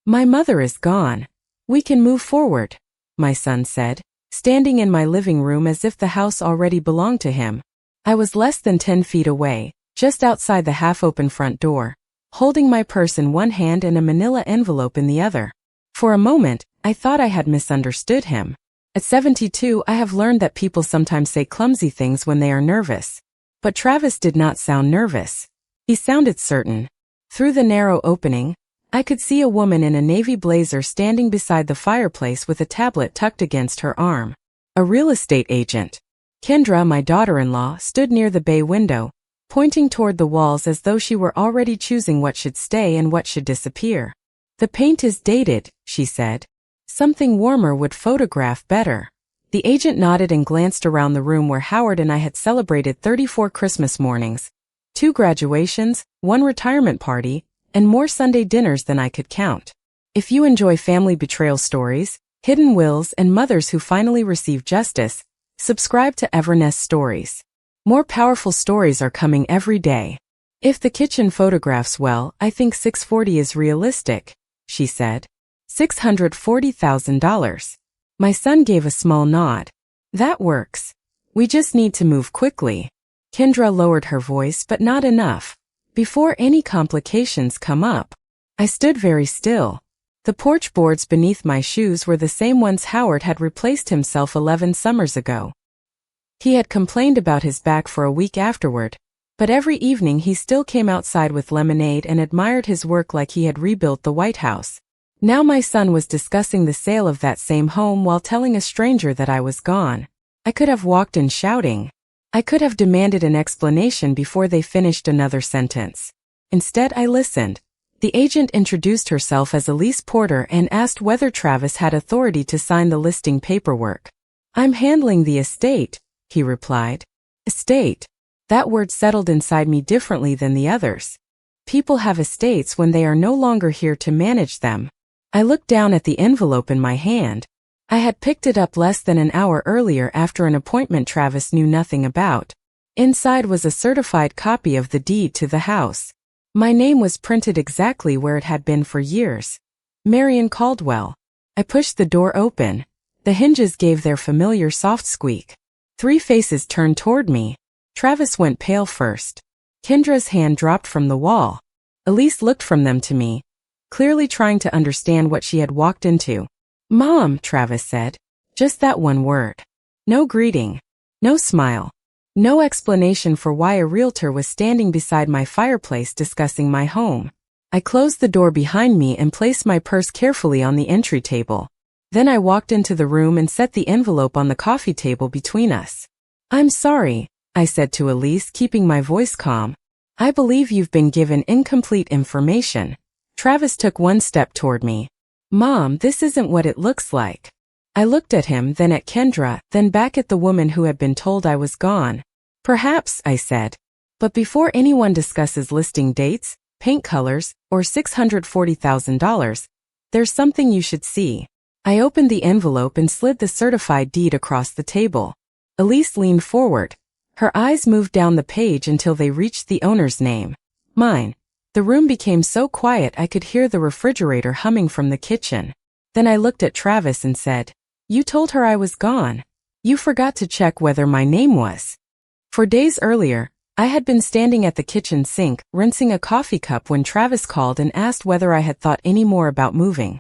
My mother is gone. We can move forward, my son said, standing in my living room as if the house already belonged to him. I was less than 10 feet away, just outside the half-open front door, holding my purse in one hand and a manila envelope in the other. For a moment, I thought I had misunderstood him. At 72, I have learned that people sometimes say clumsy things when they are nervous. But Travis did not sound nervous. He sounded certain. Through the narrow opening, I could see a woman in a navy blazer standing beside the fireplace with a tablet tucked against her arm. A real estate agent. Kendra, my daughter-in-law, stood near the bay window, pointing toward the walls as though she were already choosing what should stay and what should disappear. The paint is dated, she said. Something warmer would photograph better. The agent nodded and glanced around the room where Howard and I had celebrated 34 Christmas mornings, 2 graduations, 1 retirement party, and more Sunday dinners than I could count. If you enjoy family betrayal stories, hidden wills, and mothers who finally receive justice, subscribe to EverNest Stories. More powerful stories are coming every day. If the kitchen photographs well, I think $640,000 is realistic, she said. $640,000. My son gave a small nod. That works. We just need to move quickly. Kendra lowered her voice, but not enough. Before any complications come up. I stood very still. The porch boards beneath my shoes were the same ones Howard had replaced himself 11 summers ago. He had complained about his back for a week afterward, but every evening he still came outside with lemonade and admired his work like he had rebuilt the White House. Now my son was discussing the sale of that same home while telling a stranger that I was gone. I could have walked in shouting. I could have demanded an explanation before they finished another sentence. Instead, I listened. The agent introduced herself as Elise Porter and asked whether Travis had authority to sign the listing paperwork. I'm handling the estate, he replied. Estate. That word settled inside me differently than the others. People have estates when they are no longer here to manage them. I looked down at the envelope in my hand. I had picked it up less than an hour earlier after an appointment Travis knew nothing about. Inside was a certified copy of the deed to the house. My name was printed exactly where it had been for years. Marion Caldwell. I pushed the door open. The hinges gave their familiar soft squeak. 3 faces turned toward me. Travis went pale first. Kendra's hand dropped from the wall. Elise looked from them to me, clearly trying to understand what she had walked into. Mom, Travis said. Just that one word. No greeting. No smile. No explanation for why a realtor was standing beside my fireplace discussing my home. I closed the door behind me and placed my purse carefully on the entry table. Then I walked into the room and set the envelope on the coffee table between us. I'm sorry, I said to Elise, keeping my voice calm. I believe you've been given incomplete information. Travis took 1 step toward me. Mom, this isn't what it looks like. I looked at him, then at Kendra, then back at the woman who had been told I was gone. Perhaps, I said. But before anyone discusses listing dates, paint colors, or $640,000, there's something you should see. I opened the envelope and slid the certified deed across the table. Elise leaned forward. Her eyes moved down the page until they reached the owner's name. Mine. The room became so quiet I could hear the refrigerator humming from the kitchen. Then I looked at Travis and said, You told her I was gone. You forgot to check whether my name was. For days earlier, I had been standing at the kitchen sink, rinsing a coffee cup when Travis called and asked whether I had thought any more about moving.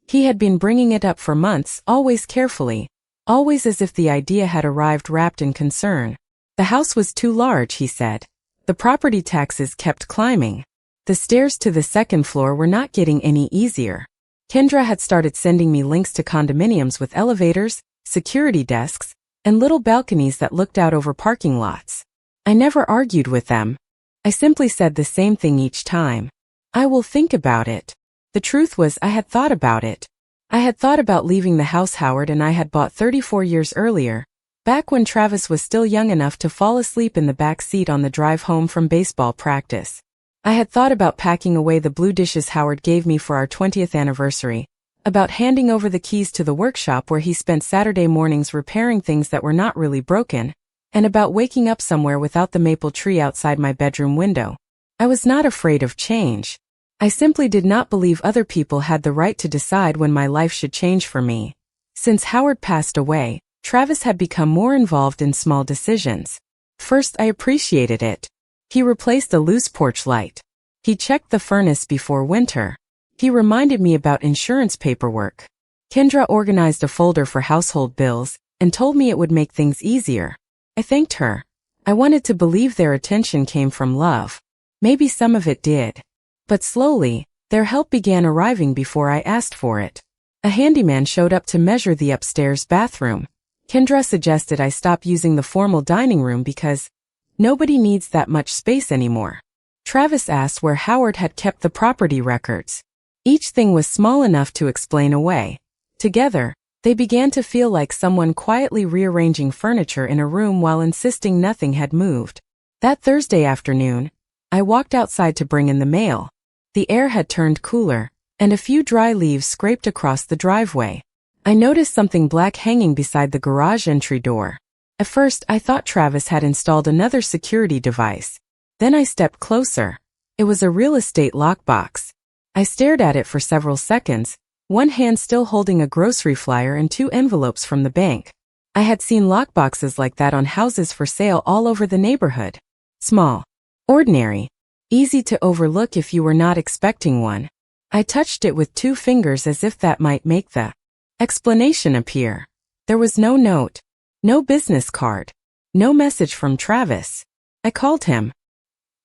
He had been bringing it up for months, always carefully, always as if the idea had arrived wrapped in concern. The house was too large, he said. The property taxes kept climbing. The stairs to the second floor were not getting any easier. Kendra had started sending me links to condominiums with elevators, security desks, and little balconies that looked out over parking lots. I never argued with them. I simply said the same thing each time. I will think about it. The truth was I had thought about it. I had thought about leaving the house Howard and I had bought 34 years earlier, back when Travis was still young enough to fall asleep in the back seat on the drive home from baseball practice. I had thought about packing away the blue dishes Howard gave me for our 20th anniversary, about handing over the keys to the workshop where he spent Saturday mornings repairing things that were not really broken, and about waking up somewhere without the maple tree outside my bedroom window. I was not afraid of change. I simply did not believe other people had the right to decide when my life should change for me. Since Howard passed away, Travis had become more involved in small decisions. First, I appreciated it. He replaced a loose porch light. He checked the furnace before winter. He reminded me about insurance paperwork. Kendra organized a folder for household bills and told me it would make things easier. I thanked her. I wanted to believe their attention came from love. Maybe some of it did. But slowly, their help began arriving before I asked for it. A handyman showed up to measure the upstairs bathroom. Kendra suggested I stop using the formal dining room because nobody needs that much space anymore. Travis asked where Howard had kept the property records. Each thing was small enough to explain away. Together, they began to feel like someone quietly rearranging furniture in a room while insisting nothing had moved. That Thursday afternoon, I walked outside to bring in the mail. The air had turned cooler, and a few dry leaves scraped across the driveway. I noticed something black hanging beside the garage entry door. At first, I thought Travis had installed another security device. Then I stepped closer. It was a real estate lockbox. I stared at it for several seconds, one hand still holding a grocery flyer and 2 envelopes from the bank. I had seen lockboxes like that on houses for sale all over the neighborhood. Small. Ordinary. Easy to overlook if you were not expecting one. I touched it with 2 fingers as if that might make the explanation appear. There was no note, no business card, no message from Travis. I called him.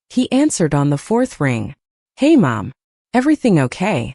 He answered on the 4th ring. "Hey Mom, everything okay?"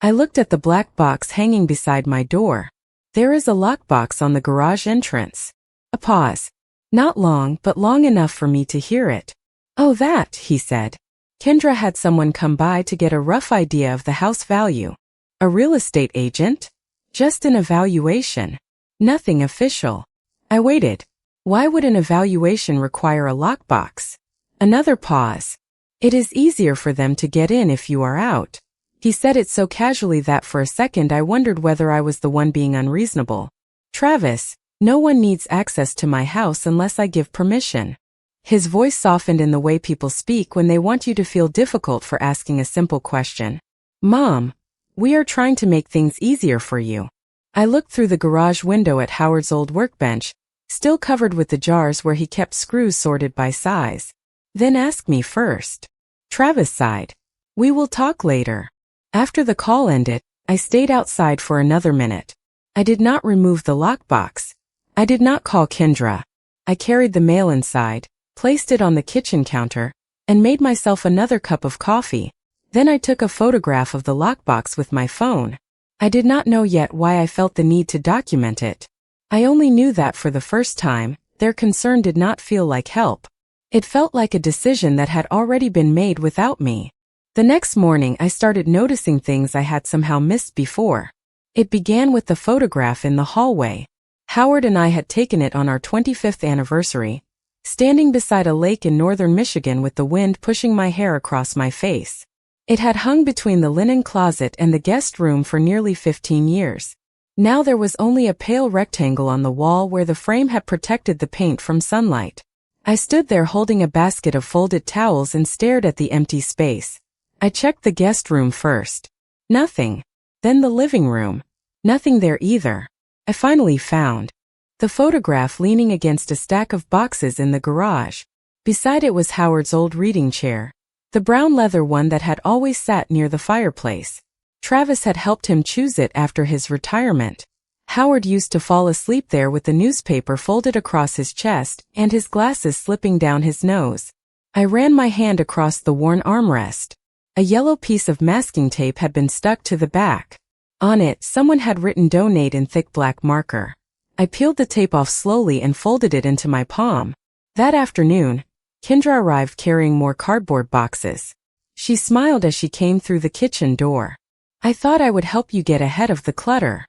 I looked at the black box hanging beside my door. There is a lockbox on the garage entrance. A pause. Not long, but long enough for me to hear it. "Oh, that," he said. Kendra had someone come by to get a rough idea of the house value. A real estate agent? Just an evaluation. Nothing official. I waited. Why would an evaluation require a lockbox? Another pause. "It is easier for them to get in if you are out." He said it so casually that for a second I wondered whether I was the one being unreasonable. "Travis, no one needs access to my house unless I give permission." His voice softened in the way people speak when they want you to feel difficult for asking a simple question. "Mom, we are trying to make things easier for you." I looked through the garage window at Howard's old workbench, still covered with the jars where he kept screws sorted by size. "Then ask me first." Travis sighed. "We will talk later." After the call ended, I stayed outside for another minute. I did not remove the lockbox. I did not call Kendra. I carried the mail inside, placed it on the kitchen counter, and made myself another cup of coffee. Then I took a photograph of the lockbox with my phone. I did not know yet why I felt the need to document it. I only knew that for the first time, their concern did not feel like help. It felt like a decision that had already been made without me. The next morning I started noticing things I had somehow missed before. It began with the photograph in the hallway. Howard and I had taken it on our 25th anniversary, standing beside a lake in northern Michigan with the wind pushing my hair across my face. It had hung between the linen closet and the guest room for nearly 15 years. Now there was only a pale rectangle on the wall where the frame had protected the paint from sunlight. I stood there holding a basket of folded towels and stared at the empty space. I checked the guest room first. Nothing. Then the living room. Nothing there either. I finally found the photograph leaning against a stack of boxes in the garage. Beside it was Howard's old reading chair, the brown leather one that had always sat near the fireplace. Travis had helped him choose it after his retirement. Howard used to fall asleep there with the newspaper folded across his chest and his glasses slipping down his nose. I ran my hand across the worn armrest. A yellow piece of masking tape had been stuck to the back. On it, someone had written "Donate" in thick black marker. I peeled the tape off slowly and folded it into my palm. That afternoon, Kendra arrived carrying more cardboard boxes. She smiled as she came through the kitchen door. "I thought I would help you get ahead of the clutter."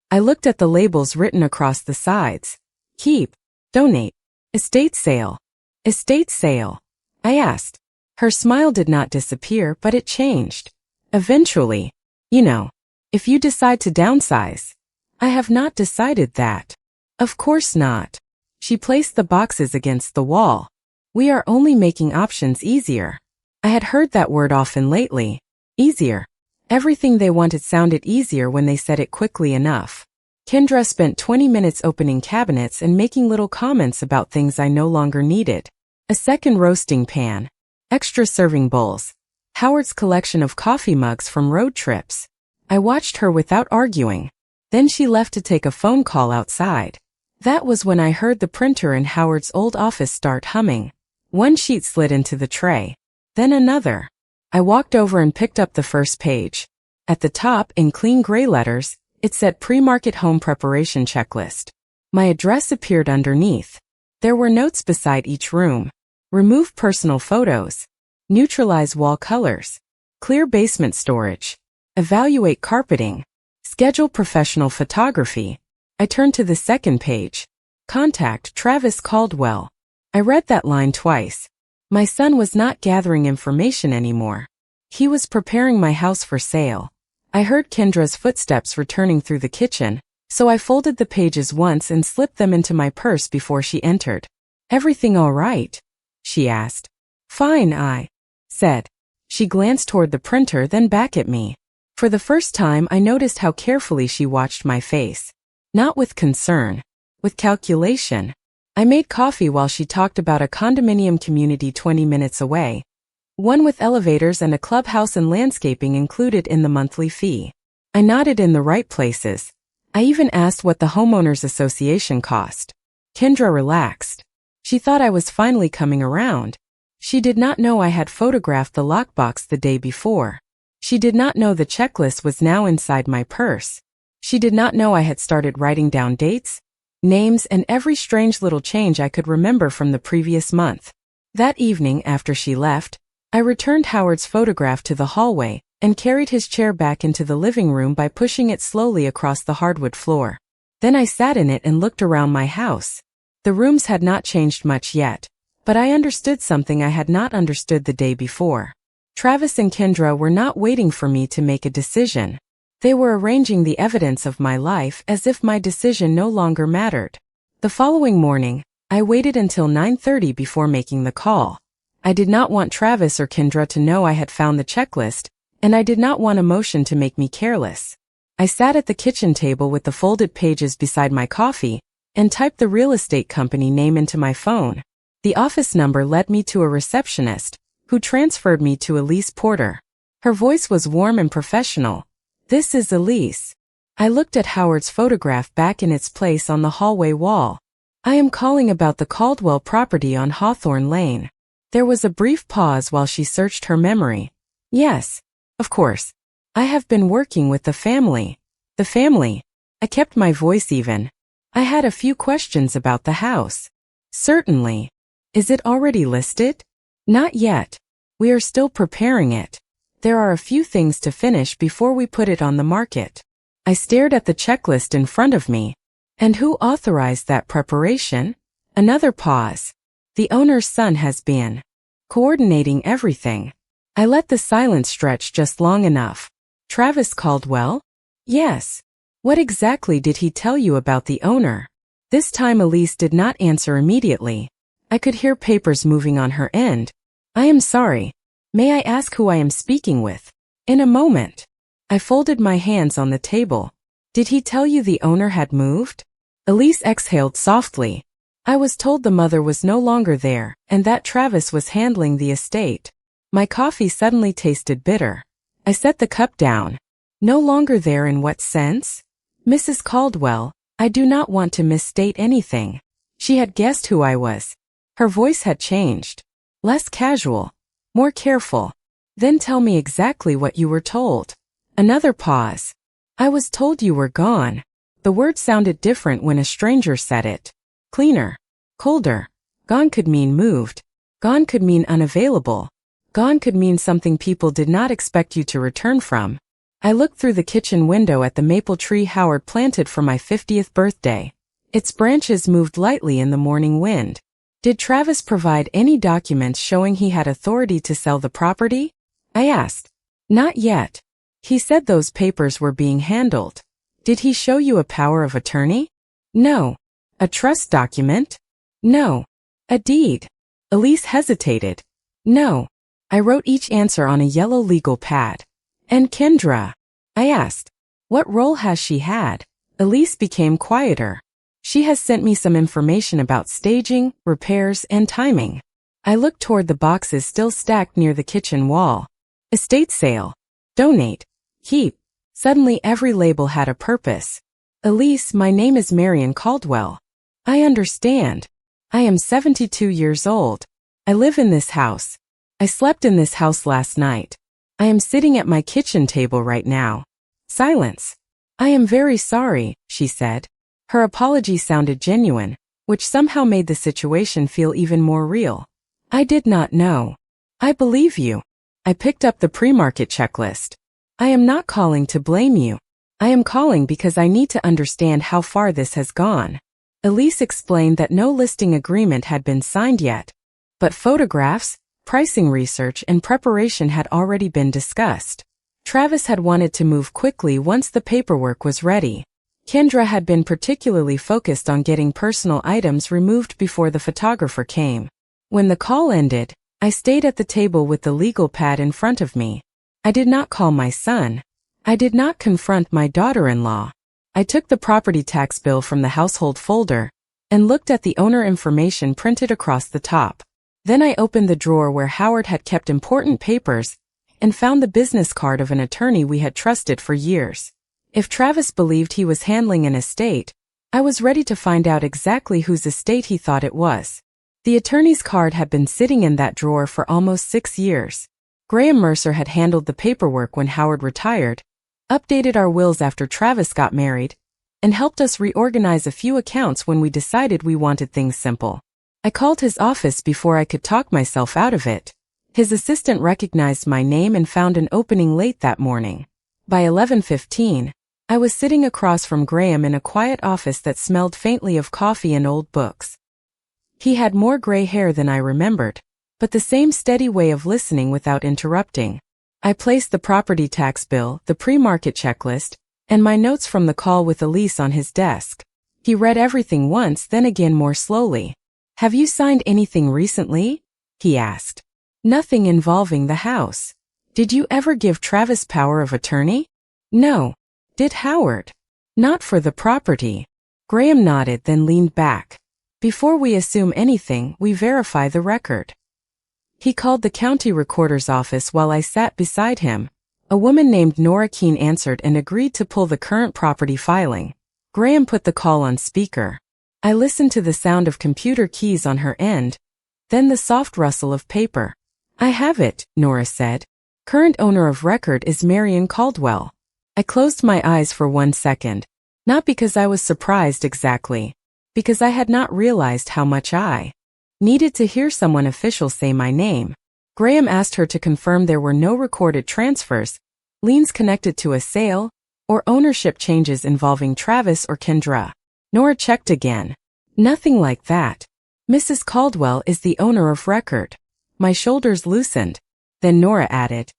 I looked at the labels written across the sides. "Keep," "Donate," "Estate sale." "Estate sale?" I asked. Her smile did not disappear, but it changed. "Eventually. You know, if you decide to downsize." "I have not decided that." "Of course not." She placed the boxes against the wall. "We are only making options easier." I had heard that word often lately. Easier. Everything they wanted sounded easier when they said it quickly enough. Kendra spent 20 minutes opening cabinets and making little comments about things I no longer needed. A second roasting pan. Extra serving bowls. Howard's collection of coffee mugs from road trips. I watched her without arguing. Then she left to take a phone call outside. That was when I heard the printer in Howard's old office start humming. One sheet slid into the tray. Then another. I walked over and picked up the first page. At the top, in clean gray letters, it said Pre-Market Home Preparation Checklist. My address appeared underneath. There were notes beside each room. Remove personal photos. Neutralize wall colors. Clear basement storage. Evaluate carpeting. Schedule professional photography. I turned to the second page. Contact Travis Caldwell. I read that line twice. My son was not gathering information anymore. He was preparing my house for sale. I heard Kendra's footsteps returning through the kitchen, so I folded the pages once and slipped them into my purse before she entered. "Everything all right?" she asked. "Fine," I said. She glanced toward the printer, then back at me. For the first time, I noticed how carefully she watched my face. Not with concern, with calculation. I made coffee while she talked about a condominium community 20 minutes away. One with elevators and a clubhouse and landscaping included in the monthly fee. I nodded in the right places. I even asked what the homeowners association cost. Kendra relaxed. She thought I was finally coming around. She did not know I had photographed the lockbox the day before. She did not know the checklist was now inside my purse. She did not know I had started writing down dates, names, and every strange little change I could remember from the previous month. That evening, after she left, I returned Howard's photograph to the hallway and carried his chair back into the living room by pushing it slowly across the hardwood floor. Then I sat in it and looked around my house. The rooms had not changed much yet, but I understood something I had not understood the day before. Travis and Kendra were not waiting for me to make a decision. They were arranging the evidence of my life as if my decision no longer mattered. The following morning, I waited until 9:30 before making the call. I did not want Travis or Kendra to know I had found the checklist, and I did not want emotion to make me careless. I sat at the kitchen table with the folded pages beside my coffee and typed the real estate company name into my phone. The office number led me to a receptionist, who transferred me to Elise Porter. Her voice was warm and professional. "This is Elise." I looked at Howard's photograph back in its place on the hallway wall. "I am calling about the Caldwell property on Hawthorne Lane." There was a brief pause while she searched her memory. "Yes, of course. I have been working with the family." "The family?" I kept my voice even. "I had a few questions about the house." "Certainly. Is it already listed?" "Not yet. We are still preparing it. There are a few things to finish before we put it on the market." I stared at the checklist in front of me. "And who authorized that preparation?" Another pause. "The owner's son has been coordinating everything." I let the silence stretch just long enough. "Travis Caldwell?" "Yes. What exactly did he tell you about the owner?" This time Elise did not answer immediately. I could hear papers moving on her end. "I am sorry. May I ask who I am speaking with?" "In a moment." I folded my hands on the table. "Did he tell you the owner had moved?" Elise exhaled softly. "I was told the mother was no longer there and that Travis was handling the estate." My coffee suddenly tasted bitter. I set the cup down. "No longer there in what sense?" "Mrs. Caldwell, I do not want to misstate anything." She had guessed who I was. Her voice had changed. Less casual, more careful. "Then tell me exactly what you were told." Another pause. "I was told you were gone." The word sounded different when a stranger said it. Cleaner, colder. Gone could mean moved. Gone could mean unavailable. Gone could mean something people did not expect you to return from. I looked through the kitchen window at the maple tree Howard planted for my 50th birthday. Its branches moved lightly in the morning wind. Did Travis provide any documents showing he had authority to sell the property? I asked. Not yet. He said those papers were being handled. Did he show you a power of attorney? No. A trust document? No. A deed? Elise hesitated. No. I wrote each answer on a yellow legal pad. And Kendra? I asked. What role has she had? Elise became quieter. She has sent me some information about staging, repairs, and timing. I looked toward the boxes still stacked near the kitchen wall. Estate sale. Donate. Keep. Suddenly every label had a purpose. Elise, my name is Marion Caldwell. I understand. I am 72 years old. I live in this house. I slept in this house last night. I am sitting at my kitchen table right now. Silence. I am very sorry, she said. Her apology sounded genuine, which somehow made the situation feel even more real. I did not know. I believe you. I picked up the pre-market checklist. I am not calling to blame you. I am calling because I need to understand how far this has gone. Elise explained that no listing agreement had been signed yet, but photographs, pricing research, and preparation had already been discussed. Travis had wanted to move quickly once the paperwork was ready. Kendra had been particularly focused on getting personal items removed before the photographer came. When the call ended, I stayed at the table with the legal pad in front of me. I did not call my son. I did not confront my daughter-in-law. I took the property tax bill from the household folder and looked at the owner information printed across the top. Then I opened the drawer where Howard had kept important papers and found the business card of an attorney we had trusted for years. If Travis believed he was handling an estate, I was ready to find out exactly whose estate he thought it was. The attorney's card had been sitting in that drawer for almost 6 years. Graham Mercer had handled the paperwork when Howard retired, updated our wills after Travis got married, and helped us reorganize a few accounts when we decided we wanted things simple. I called his office before I could talk myself out of it. His assistant recognized my name and found an opening late that morning. By 11:15, I was sitting across from Graham in a quiet office that smelled faintly of coffee and old books. He had more gray hair than I remembered, but the same steady way of listening without interrupting. I placed the property tax bill, the pre-market checklist, and my notes from the call with Elise on his desk. He read everything once, then again more slowly. Have you signed anything recently? He asked. Nothing involving the house. Did you ever give Travis power of attorney? No. Did Howard? Not for the property. Graham nodded, then leaned back. Before we assume anything, we verify the record. He called the county recorder's office while I sat beside him. A woman named Nora Keene answered and agreed to pull the current property filing. Graham put the call on speaker. I listened to the sound of computer keys on her end, then the soft rustle of paper. I have it, Nora said. Current owner of record is Marion Caldwell. I closed my eyes for 1 second, not because I was surprised exactly, because I had not realized how much I needed to hear someone official say my name. Graham asked her to confirm there were no recorded transfers, liens connected to a sale, or ownership changes involving Travis or Kendra. Nora checked again. Nothing like that. Mrs. Caldwell is the owner of record. My shoulders loosened. Then Nora added,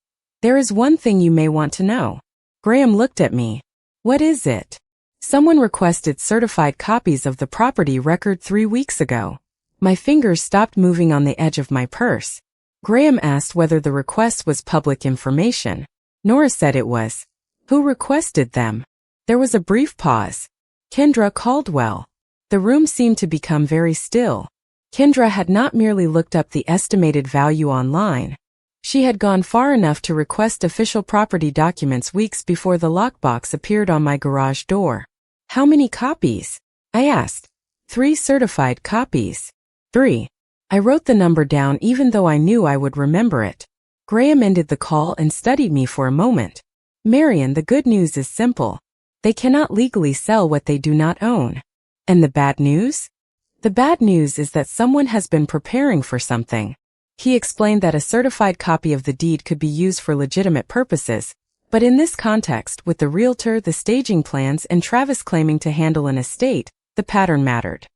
there is one thing you may want to know. Graham looked at me. What is it? Someone requested certified copies of the property record 3 weeks ago. My fingers stopped moving on the edge of my purse. Graham asked whether the request was public information. Nora said it was. Who requested them? There was a brief pause. Kendra Caldwell. The room seemed to become very still. Kendra had not merely looked up the estimated value online. She had gone far enough to request official property documents weeks before the lockbox appeared on my garage door. How many copies? I asked. 3 certified copies. 3. I wrote the number down even though I knew I would remember it. Graham ended the call and studied me for a moment. Marion, the good news is simple. They cannot legally sell what they do not own. And the bad news? The bad news is that someone has been preparing for something. He explained that a certified copy of the deed could be used for legitimate purposes, but in this context, with the realtor, the staging plans, and Travis claiming to handle an estate, the pattern mattered.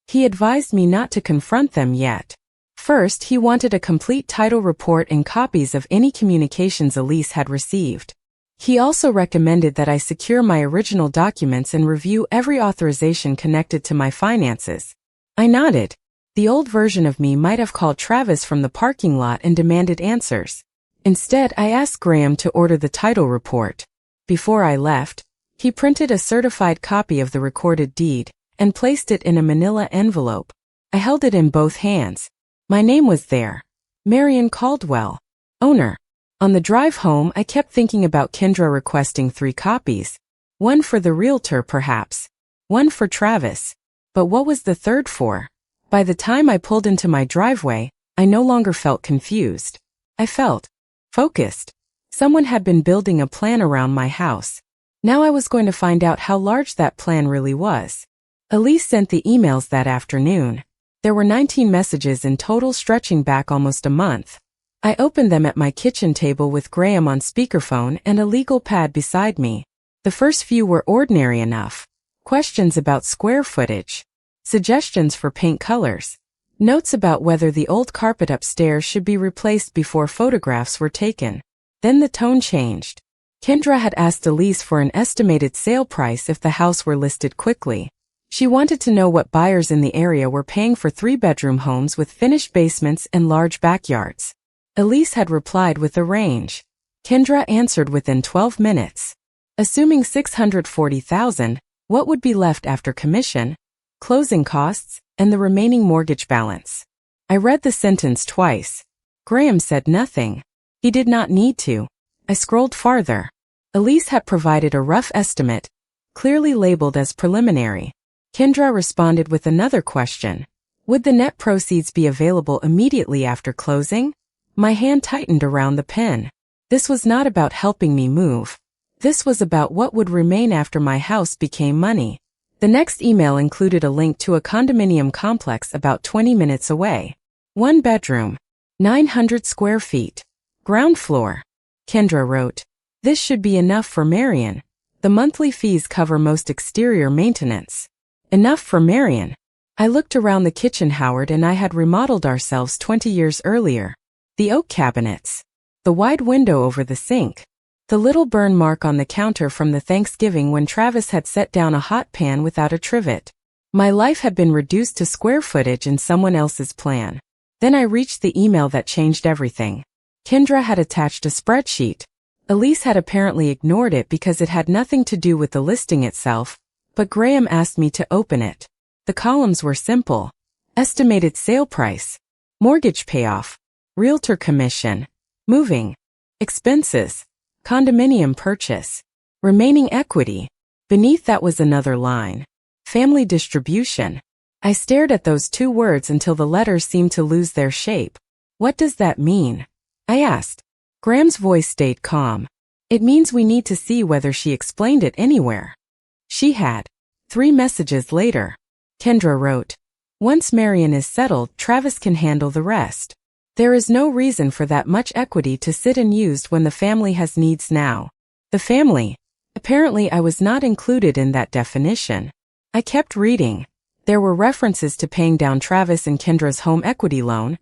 He advised me not to confront them yet. First, he wanted a complete title report and copies of any communications Elise had received. He also recommended that I secure my original documents and review every authorization connected to my finances. I nodded. The old version of me might have called Travis from the parking lot and demanded answers. Instead, I asked Graham to order the title report. Before I left, he printed a certified copy of the recorded deed and placed it in a manila envelope. I held it in both hands. My name was there. Marion Caldwell, owner. On the drive home, I kept thinking about Kendra requesting 3 copies. One for the Realtor perhaps. One for Travis. But what was the third for? By the time I pulled into my driveway, I no longer felt confused. I felt focused. Someone had been building a plan around my house. Now I was going to find out how large that plan really was. Elise sent the emails that afternoon. There were 19 messages in total, stretching back almost a month. I opened them at my kitchen table with Graham on speakerphone and a legal pad beside me. The first few were ordinary enough. Questions about square footage. Suggestions for paint colors. Notes about whether the old carpet upstairs should be replaced before photographs were taken. Then the tone changed. Kendra had asked Elise for an estimated sale price if the house were listed quickly. She wanted to know what buyers in the area were paying for 3-bedroom homes with finished basements and large backyards. Elise had replied with a range. Kendra answered within 12 minutes. Assuming $640,000, what would be left after commission, closing costs, and the remaining mortgage balance? I read the sentence twice. Graham said nothing. He did not need to. I scrolled farther. Elise had provided a rough estimate, clearly labeled as preliminary. Kendra responded with another question. Would the net proceeds be available immediately after closing? My hand tightened around the pen. This was not about helping me move. This was about what would remain after my house became money. The next email included a link to a condominium complex about 20 minutes away. 1 bedroom. 900 square feet. Ground floor. Kendra wrote, "This should be enough for Marion. The monthly fees cover most exterior maintenance." Enough for Marion. I looked around the kitchen Howard and I had remodeled ourselves 20 years earlier. The oak cabinets. The wide window over the sink. The little burn mark on the counter from the Thanksgiving when Travis had set down a hot pan without a trivet. My life had been reduced to square footage in someone else's plan. Then I reached the email that changed everything. Kendra had attached a spreadsheet. Elise had apparently ignored it because it had nothing to do with the listing itself, but Graham asked me to open it. The columns were simple. Estimated sale price. Mortgage payoff. Realtor commission. Moving. Expenses. Condominium purchase. Remaining equity. Beneath that was another line. Family distribution. I stared at those 2 words until the letters seemed to lose their shape. What does that mean? I asked. Graham's voice stayed calm. It means we need to see whether she explained it anywhere. She had. 3 messages later. Kendra wrote, "Once Marion is settled, Travis can handle the rest. There is no reason for that much equity to sit unused when the family has needs now." The family. Apparently I was not included in that definition. I kept reading. There were references to paying down Travis and Kendra's home equity loan,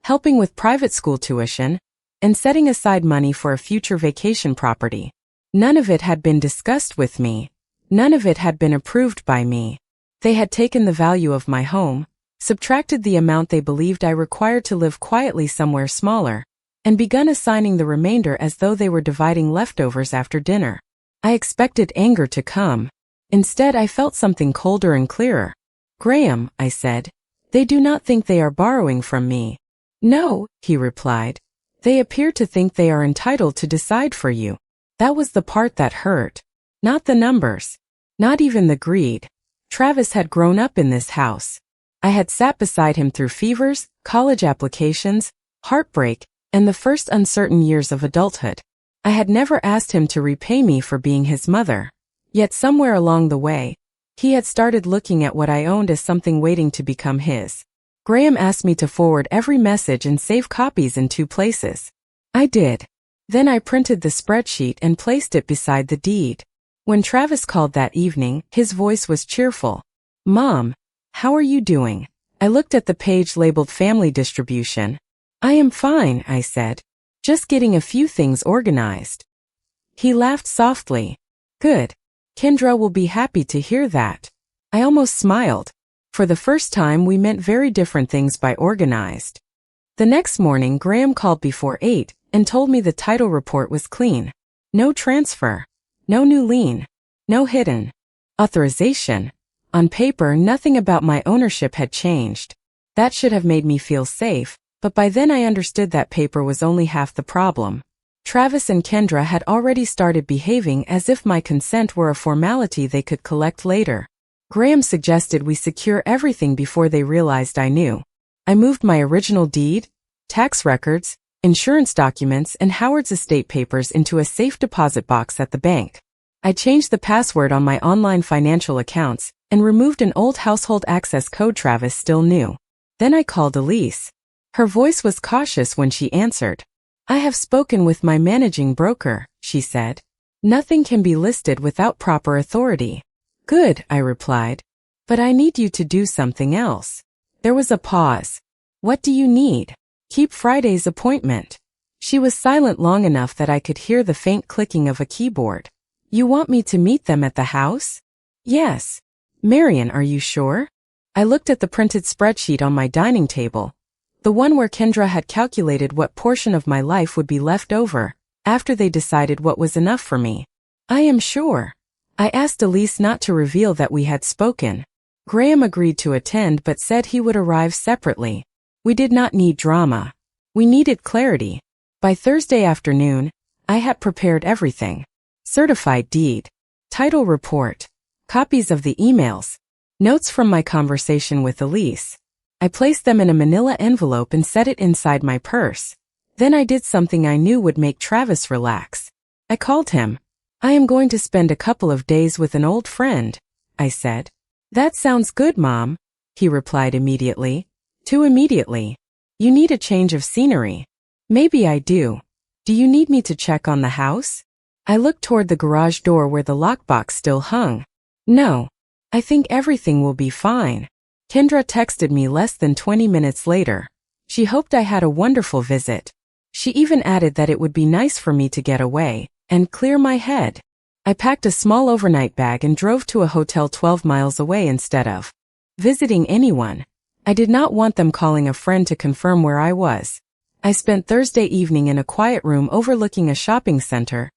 helping with private school tuition, and setting aside money for a future vacation property. None of it had been discussed with me. None of it had been approved by me. They had taken the value of my home, subtracted the amount they believed I required to live quietly somewhere smaller, and begun assigning the remainder as though they were dividing leftovers after dinner. I expected anger to come. Instead, I felt something colder and clearer. "Graham," I said, "they do not think they are borrowing from me." "No," he replied. "They appear to think they are entitled to decide for you." That was the part that hurt. Not the numbers. Not even the greed. Travis had grown up in this house. I had sat beside him through fevers, college applications, heartbreak, and the first uncertain years of adulthood. I had never asked him to repay me for being his mother. Yet somewhere along the way, he had started looking at what I owned as something waiting to become his. Graham asked me to forward every message and save copies in 2 places. I did. Then I printed the spreadsheet and placed it beside the deed. When Travis called that evening, his voice was cheerful. "Mom, how are you doing?" I looked at the page labeled Family Distribution. "I am fine," I said. "Just getting a few things organized." He laughed softly. "Good. Kendra will be happy to hear that." I almost smiled. For the first time, we meant very different things by organized. The next morning, Graham called before 8 and told me the title report was clean. No transfer. No new lien. No hidden authorization. On paper, nothing about my ownership had changed. That should have made me feel safe, but by then I understood that paper was only half the problem. Travis and Kendra had already started behaving as if my consent were a formality they could collect later. Graham suggested we secure everything before they realized I knew. I moved my original deed, tax records, insurance documents, and Howard's estate papers into a safe deposit box at the bank. I changed the password on my online financial accounts and removed an old household access code Travis still knew. Then I called Elise. Her voice was cautious when she answered. "I have spoken with my managing broker," she said. "Nothing can be listed without proper authority." "Good," I replied. "But I need you to do something else." There was a pause. "What do you need?" "Keep Friday's appointment." She was silent long enough that I could hear the faint clicking of a keyboard. "You want me to meet them at the house?" "Yes." "Marian, are you sure?" I looked at the printed spreadsheet on my dining table, the one where Kendra had calculated what portion of my life would be left over after they decided what was enough for me. "I am sure." I asked Elise not to reveal that we had spoken. Graham agreed to attend but said he would arrive separately. We did not need drama. We needed clarity. By Thursday afternoon, I had prepared everything. Certified deed, title report, copies of the emails, notes from my conversation with Elise. I placed them in a manila envelope and set it inside my purse. Then I did something I knew would make Travis relax. I called him. "I am going to spend a couple of days with an old friend," I said. "That sounds good, Mom," he replied immediately. "Too immediately. You need a change of scenery." "Maybe I do. Do you need me to check on the house?" I looked toward the garage door where the lockbox still hung. "No. I think everything will be fine." Kendra texted me less than 20 minutes later. She hoped I had a wonderful visit. She even added that it would be nice for me to get away and clear my head. I packed a small overnight bag and drove to a hotel 12 miles away instead of visiting anyone. I did not want them calling a friend to confirm where I was. I spent Thursday evening in a quiet room overlooking a shopping center,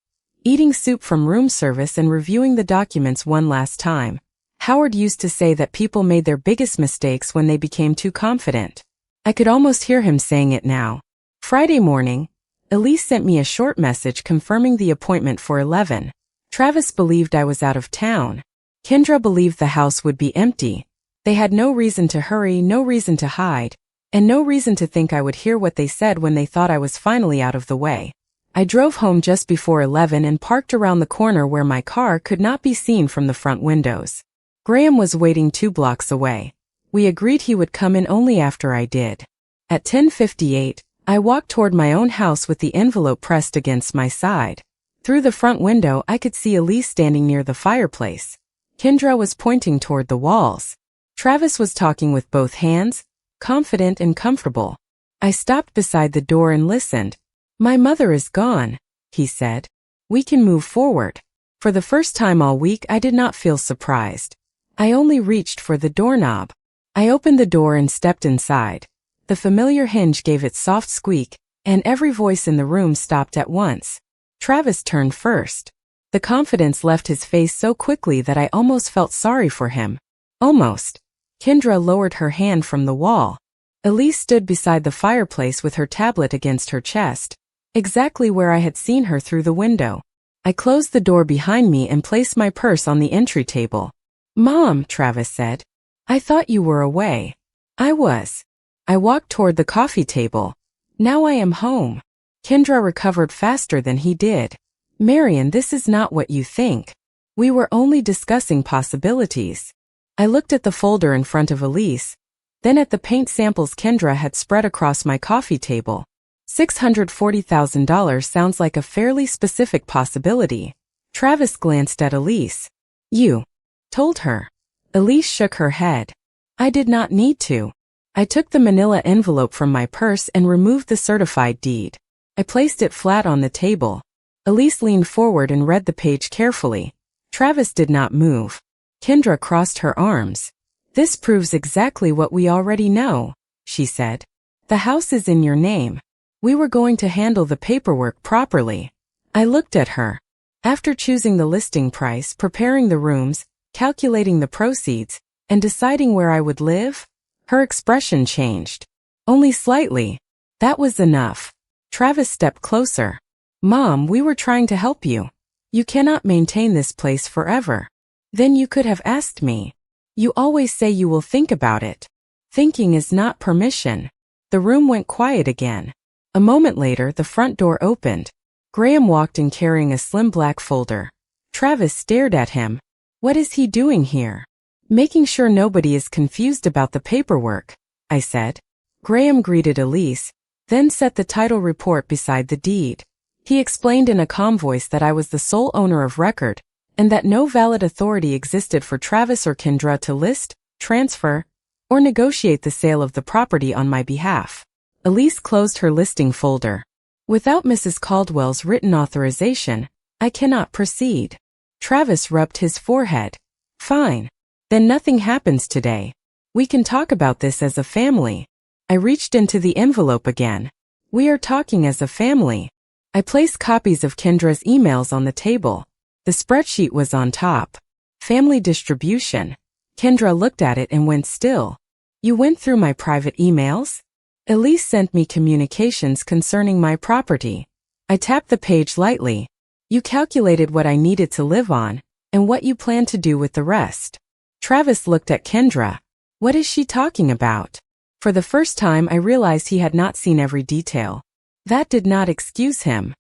eating soup from room service and reviewing the documents one last time. Howard used to say that people made their biggest mistakes when they became too confident. I could almost hear him saying it now. Friday morning, Elise sent me a short message confirming the appointment for 11. Travis believed I was out of town. Kendra believed the house would be empty. They had no reason to hurry, no reason to hide, and no reason to think I would hear what they said when they thought I was finally out of the way. I drove home just before 11 and parked around the corner where my car could not be seen from the front windows. Graham was waiting 2 blocks away. We agreed he would come in only after I did. At 10:58, I walked toward my own house with the envelope pressed against my side. Through the front window, I could see Elise standing near the fireplace. Kendra was pointing toward the walls. Travis was talking with both hands, confident and comfortable. I stopped beside the door and listened. "My mother is gone," he said. "We can move forward." For the first time all week, I did not feel surprised. I only reached for the doorknob. I opened the door and stepped inside. The familiar hinge gave its soft squeak, and every voice in the room stopped at once. Travis turned first. The confidence left his face so quickly that I almost felt sorry for him. Almost. Kendra lowered her hand from the wall. Elise stood beside the fireplace with her tablet against her chest, exactly where I had seen her through the window. I closed the door behind me and placed my purse on the entry table. "Mom," Travis said. "I thought you were away." "I was." I walked toward the coffee table. "Now I am home." Kendra recovered faster than he did. "Marian, this is not what you think. We were only discussing possibilities." I looked at the folder in front of Elise, then at the paint samples Kendra had spread across my coffee table. $640,000 sounds like a fairly specific possibility. Travis glanced at Elise. "You told her." Elise shook her head. "I did not need to." I took the manila envelope from my purse and removed the certified deed. I placed it flat on the table. Elise leaned forward and read the page carefully. Travis did not move. Kendra crossed her arms. "This proves exactly what we already know," she said. "The house is in your name. We were going to handle the paperwork properly. I looked at her. After choosing the listing price, preparing the rooms, calculating the proceeds, and deciding where I would live, her expression changed. Only slightly. That was enough. Travis stepped closer. Mom, we were trying to help you. You cannot maintain this place forever. Then you could have asked me. You always say you will think about it. Thinking is not permission. The room went quiet again. A moment later, the front door opened. Graham walked in carrying a slim black folder. Travis stared at him. What is he doing here? Making sure nobody is confused about the paperwork, I said. Graham greeted Elise, then set the title report beside the deed. He explained in a calm voice that I was the sole owner of record, and that no valid authority existed for Travis or Kendra to list, transfer, or negotiate the sale of the property on my behalf. Elise closed her listing folder. Without Mrs. Caldwell's written authorization, I cannot proceed. Travis rubbed his forehead. Fine. Then nothing happens today. We can talk about this as a family. I reached into the envelope again. We are talking as a family. I placed copies of Kendra's emails on the table. The spreadsheet was on top. Family distribution. Kendra looked at it and went still. You went through my private emails? Elise sent me communications concerning my property. I tapped the page lightly. You calculated what I needed to live on, and what you plan to do with the rest. Travis looked at Kendra. What is she talking about? For the first time I realized he had not seen every detail. That did not excuse him.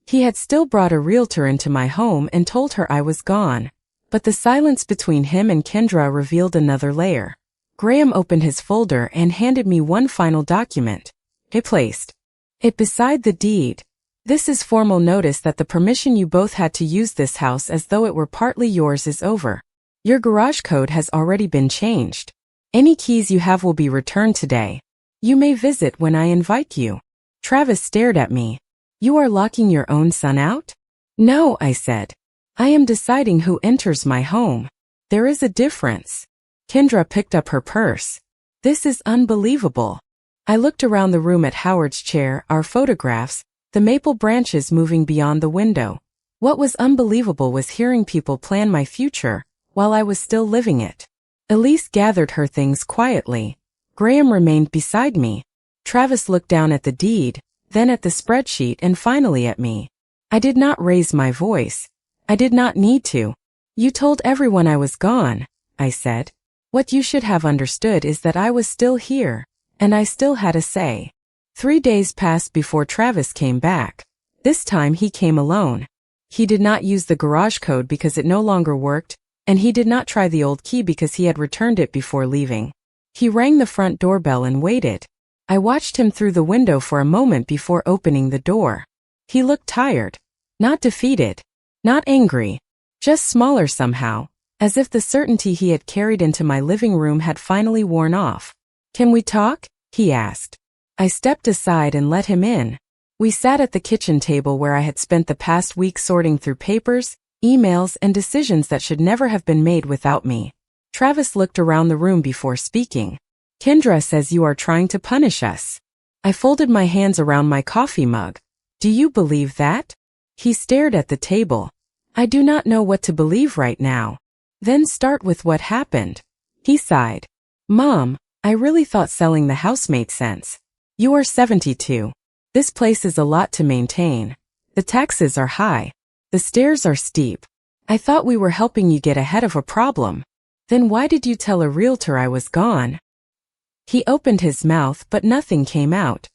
He had still brought a realtor into my home and told her I was gone. But the silence between him and Kendra revealed another layer. Graham opened his folder and handed me one final document. He placed it beside the deed. This is formal notice that the permission you both had to use this house as though it were partly yours is over. Your garage code has already been changed. Any keys you have will be returned today. You may visit when I invite you. Travis stared at me. You are locking your own son out? No, I said. I am deciding who enters my home. There is a difference. Kendra picked up her purse. This is unbelievable. I looked around the room at Howard's chair, our photographs, the maple branches moving beyond the window. What was unbelievable was hearing people plan my future, while I was still living it. Elise gathered her things quietly. Graham remained beside me. Travis looked down at the deed, then at the spreadsheet and finally at me. I did not raise my voice. I did not need to. You told everyone I was gone, I said. What you should have understood is that I was still here, and I still had a say. 3 days passed before Travis came back. This time he came alone. He did not use the garage code because it no longer worked, and he did not try the old key because he had returned it before leaving. He rang the front doorbell and waited. I watched him through the window for a moment before opening the door. He looked tired. Not defeated. Not angry. Just smaller somehow, as if the certainty he had carried into my living room had finally worn off. Can we talk? He asked. I stepped aside and let him in. We sat at the kitchen table where I had spent the past week sorting through papers, emails, and decisions that should never have been made without me. Travis looked around the room before speaking. Kendra says you are trying to punish us. I folded my hands around my coffee mug. Do you believe that? He stared at the table. I do not know what to believe right now. Then start with what happened. He sighed. Mom, I really thought selling the house made sense. You are 72. This place is a lot to maintain. The taxes are high. The stairs are steep. I thought we were helping you get ahead of a problem. Then why did you tell a realtor I was gone? He opened his mouth but nothing came out.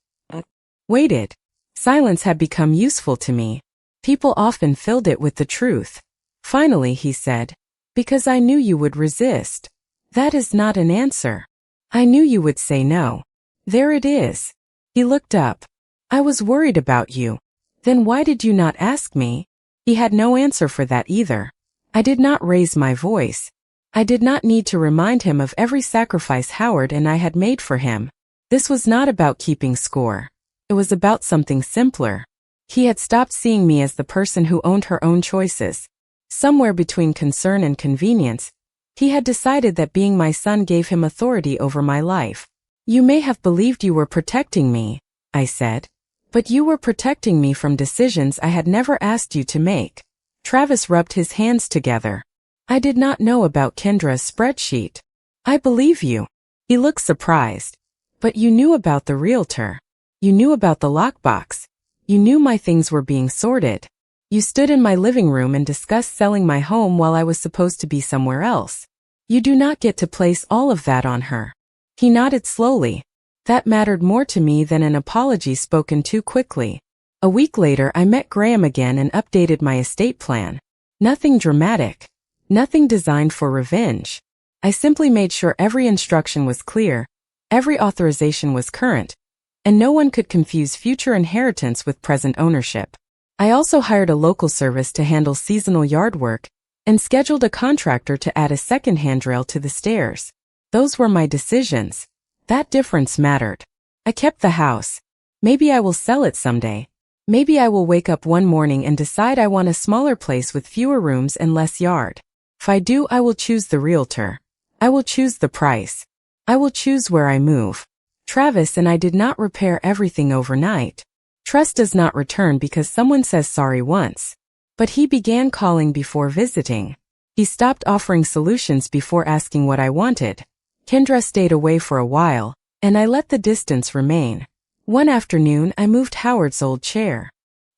Waited. Silence had become useful to me. People often filled it with the truth. Finally he said, because I knew you would resist. That is not an answer. I knew you would say no. There it is. He looked up. I was worried about you. Then why did you not ask me? He had no answer for that either. I did not raise my voice. I did not need to remind him of every sacrifice Howard and I had made for him. This was not about keeping score. It was about something simpler. He had stopped seeing me as the person who owned her own choices. Somewhere between concern and convenience, he had decided that being my son gave him authority over my life. You may have believed you were protecting me, I said. But you were protecting me from decisions I had never asked you to make. Travis rubbed his hands together. I did not know about Kendra's spreadsheet. I believe you. He looked surprised. But you knew about the realtor. You knew about the lockbox. You knew my things were being sorted. You stood in my living room and discussed selling my home while I was supposed to be somewhere else. You do not get to place all of that on her. He nodded slowly. That mattered more to me than an apology spoken too quickly. A week later, I met Graham again and updated my estate plan. Nothing dramatic. Nothing designed for revenge. I simply made sure every instruction was clear, every authorization was current, and no one could confuse future inheritance with present ownership. I also hired a local service to handle seasonal yard work and scheduled a contractor to add a second handrail to the stairs. Those were my decisions. That difference mattered. I kept the house. Maybe I will sell it someday. Maybe I will wake up one morning and decide I want a smaller place with fewer rooms and less yard. If I do, I will choose the realtor. I will choose the price. I will choose where I move. Travis and I did not repair everything overnight. Trust does not return because someone says sorry once. But he began calling before visiting. He stopped offering solutions before asking what I wanted. Kendra stayed away for a while, and I let the distance remain. One afternoon, I moved Howard's old chair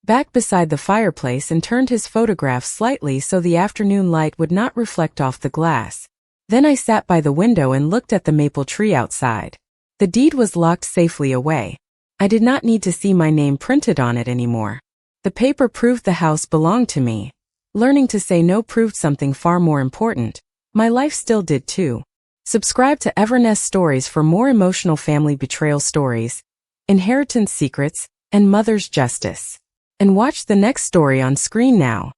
back beside the fireplace and turned his photograph slightly so the afternoon light would not reflect off the glass. Then I sat by the window and looked at the maple tree outside. The deed was locked safely away. I did not need to see my name printed on it anymore. The paper proved the house belonged to me. Learning to say no proved something far more important. My life still did too. Subscribe to EverNest Stories for more emotional family betrayal stories, inheritance secrets, and mother's justice. And watch the next story on screen now.